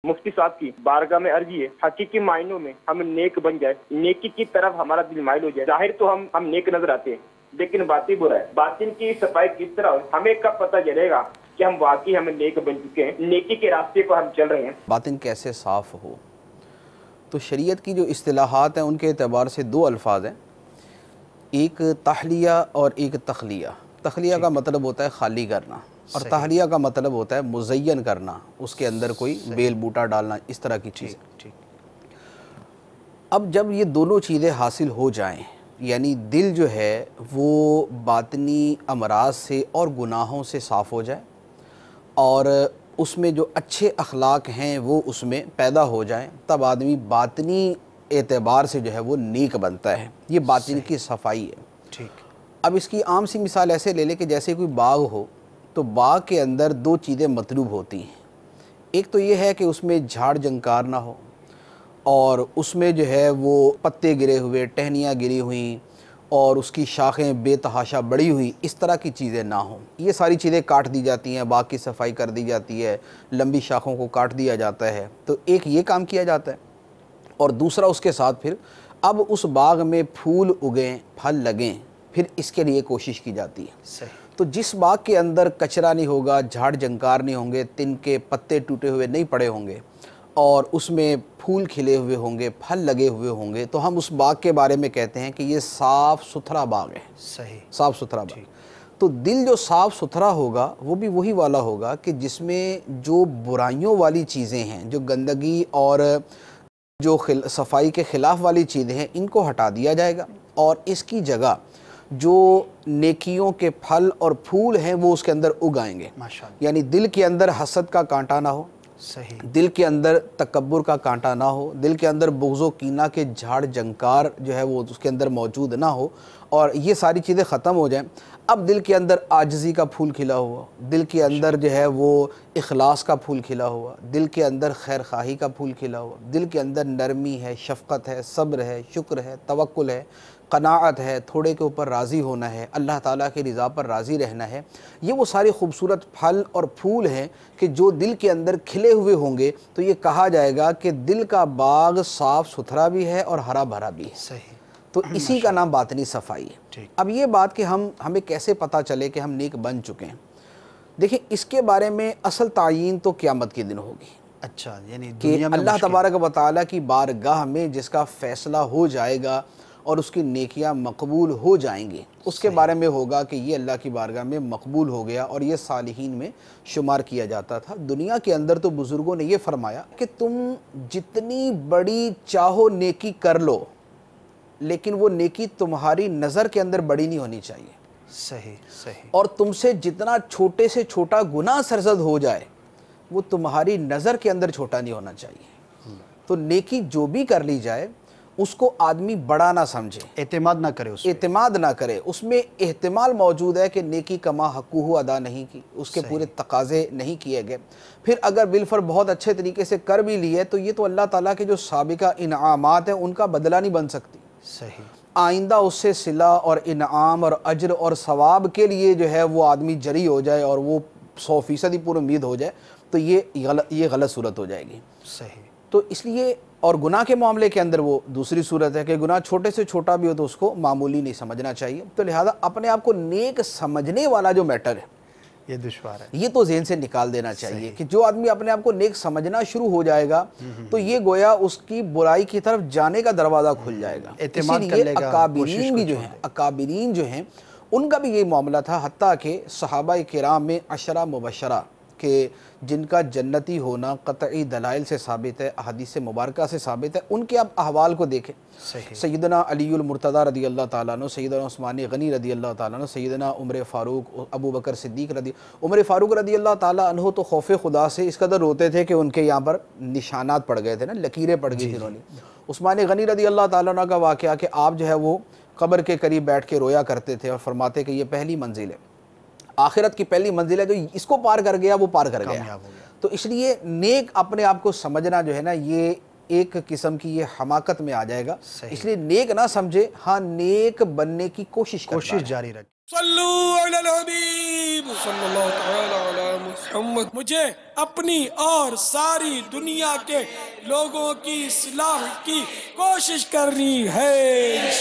مفتی صاحب کی بارگاہ میں عرضی ہے حقیقی معنوں میں ہم نیک بن جائے، نیکی کی طرف ہمارا دل مائل ہو جائے۔ ظاہر تو ہم نیک نظر آتے ہیں لیکن باطن برا ہے، باطن کی صفائی کس طرح ہو ہمیں کب پتہ چلے گا کہ ہم واقعی ہم نیک بن چکے ہیں، نیکی کے راستے پر ہم چل رہے ہیں۔ باطن کیسے صاف ہو؟ تو شریعت کی جو اصطلاحات ہیں ان کے اعتبار سے دو الفاظ ہیں، ایک تحلیہ اور ایک تخلیہ۔ تخلیہ کا مطلب ہوتا ہے خالی کرنا، اور تحلیہ کا مطلب ہوتا ہے مزین کرنا، اس کے اندر کوئی بیل بوٹا ڈالنا، اس طرح کی چیز۔ اب جب یہ دونوں چیزیں حاصل ہو جائیں، یعنی دل جو ہے وہ باطنی امراض سے اور گناہوں سے صاف ہو جائے، اور اس میں جو اچھے اخلاق ہیں وہ اس میں پیدا ہو جائیں، تب آدمی باطنی اعتبار سے جو ہے وہ نیک بنتا ہے۔ یہ باطن کی صفائی ہے۔ اب اس کی عام سی مثال ایسے لے لیں کہ جیسے کوئی باغ ہو، تو باغ کے اندر دو چیزیں مطلوب ہوتی ہیں۔ ایک تو یہ ہے کہ اس میں جھاڑ جنکار نہ ہو، اور اس میں جو ہے وہ پتے گرے ہوئے، ٹہنیاں گری ہوئیں، اور اس کی شاخیں بے تحاشا بڑی ہوئی، اس طرح کی چیزیں نہ ہوں۔ یہ ساری چیزیں کاٹ دی جاتی ہیں، باغ کی صفائی کر دی جاتی ہے، لمبی شاخوں کو کاٹ دیا جاتا ہے۔ تو ایک یہ کام کیا جاتا ہے، اور دوسرا اس کے ساتھ پھر اب اس باغ میں پھول اگیں، پھل لگیں، پھر اس کے لیے کوشش کی جاتی ہے۔ تو جس باغ کے اندر کچرا نہیں ہوگا، جھاڑ جنکار نہیں ہوں گے، تن کے پتے ٹوٹے ہوئے نہیں پڑے ہوں گے، اور اس میں پھول کھلے ہوئے ہوں گے، پھل لگے ہوئے ہوں گے، تو ہم اس باغ کے بارے میں کہتے ہیں کہ یہ صاف ستھرا باغ ہے۔ صاف ستھرا باغ۔ تو دل جو صاف ستھرا ہوگا وہ بھی وہی والا ہوگا کہ جس میں جو برائیوں والی چیزیں ہیں، جو گندگی اور جو صفائی کے خلاف والی چیزیں ہیں، ان کو ہٹا دیا جائے گا، اور اس کی جگہ جو نیکیوں کے پھل اور پھول ہیں وہ اس کے اندر اگائیں گے۔ یعنی دل کے اندر حسد کا کانٹا نہ ہو، دل کے اندر تکبر کا کانٹا نہ ہو، دل کے اندر بغض و کینہ کے جھاڑ جنکار جو ہے وہ اس کے اندر موجود نہ ہو، اور یہ ساری چیزیں ختم ہو جائیں۔ اب دل کے اندر عاجزی کا پھول کھلا ہوا، دل کے اندر جو ہے وہ اخلاص کا پھول کھلا ہوا، دل کے اندر خیر خواہی کا پھول کھلا ہوا، دل کے اندر نرمی ہے، شفقت ہے، صبر ہے، شکر ہے، توکل ہے، قناعت ہے، تھوڑے کے اوپر راضی ہونا ہے، اللہ تعالیٰ کی رضا پر راضی رہنا ہے۔ یہ وہ سارے خوبصورت پھل اور پھول ہیں کہ جو دل کے اندر کھلے ہوئے ہوں گے، تو یہ کہا جائے گا کہ دل کا باغ صاف ستھرا بھی ہے اور ہرا بھرا بھی ہے۔ تو اسی کا نام باطنی صفائی ہے۔ اب یہ بات کہ ہمیں کیسے پتہ چلے کہ ہم نیک بن چکے ہیں، دیکھیں اس کے بارے میں اصل تعیین تو قیامت کے دن ہوگی۔ یعنی کہ اللہ تبارک و تعالیٰ کی بارگاہ میں جس کا فیصلہ ہو جائے گا اور اس کی نیکیاں مقبول ہو جائیں گی، اس کے بارے میں ہوگا کہ یہ اللہ کی بارگاہ میں مقبول ہو گیا اور یہ صالحین میں شمار کیا جاتا تھا۔ دنیا کے اندر تو بزرگوں نے یہ فرمایا کہ تم جتنی بڑی چاہو نیکی کر لو، لیکن وہ نیکی تمہاری نظر کے اندر بڑی نہیں ہونی چاہیے۔ اور تم سے جتنا چھوٹے سے چھوٹا گناہ سرزد ہو جائے، وہ تمہاری نظر کے اندر چھوٹا نہیں ہونا چاہیے۔ تو نیکی جو بھی کر لی جائے اس کو آدمی بڑا نہ سمجھے، اعتماد نہ کرے، اعتماد نہ کرے۔ اس میں احتمال موجود ہے کہ نیکی کما حقوہ ادا نہیں کی، اس کے پورے تقاضے نہیں کیے گئے۔ پھر اگر بالفر بہت اچھے طریقے سے کر بھی لیے تو یہ تو اللہ تعالیٰ کے جو سابقہ انعامات ہیں ان کا بدلہ نہیں بن سکتی۔ آئندہ اس سے صلہ اور انعام اور اجر اور ثواب کے لیے جو ہے وہ آدمی جری ہو جائے اور وہ 100% ہی پورا امید ہو جائے، تو یہ غلط صورت ہو جائے گی۔ تو اس لیے، اور گناہ کے معاملے کے اندر وہ دوسری صورت ہے کہ گناہ چھوٹے سے چھوٹا بھی ہو تو اس کو معمولی نہیں سمجھنا چاہیے۔ تو لہٰذا اپنے آپ کو نیک سمجھنے والا جو میٹر ہے یہ دشوار ہے، یہ تو ذہن سے نکال دینا چاہیے کہ جو آدمی اپنے آپ کو نیک سمجھنا شروع ہو جائے گا تو یہ گویا اس کی برائی کی طرف جانے کا دروازہ کھل جائے گا۔ اعتماد کر لے گا، اکابرین بھی جو ہیں، اکابرین جو ہیں ان کا بھی یہی معاملہ تھا، حتیٰ کہ صحابہ کرام میں 10 مبشرہ کہ جن کا جنتی ہونا قطعی دلائل سے ثابت ہے، احادیث مبارکہ سے ثابت ہے، ان کے آپ احوال کو دیکھیں۔ سیدنا علی المرتضیٰ رضی اللہ تعالیٰ عنہ، سیدنا عثمان غنی رضی اللہ تعالیٰ عنہ، سیدنا عمر فاروق، ابو بکر صدیق عمر فاروق رضی اللہ تعالیٰ عنہ تو خوف خدا سے اس قدر روتے تھے کہ ان کے یہاں پر نشانات پڑ گئے تھے نا، لکیریں پڑ گئی تھیں انہوں نے۔ عثمان غنی رضی اللہ تعالیٰ عنہ کا واقعہ کہ آپ جو ہے وہ قبر کے قریب بیٹھ کے رویا کرتے تھے اور فرماتے کہ یہ پہلی منزل ہے، آخرت کی پہلی منزل ہے، جو اس کو پار کر گیا وہ پار کر گیا۔ تو اس لیے نیک اپنے آپ کو سمجھنا جو ہے نا، یہ ایک قسم کی یہ حماقت میں آ جائے گا. اس لیے نیک نہ سمجھے, ہاں نیک بننے کی کوشش جاری رکھ. صلو علی الحبیب صلی اللہ تعالی علی محمد. مجھے اپنی اور ساری دنیا کے لوگوں کی اصلاح کی کوشش کرنی ہے.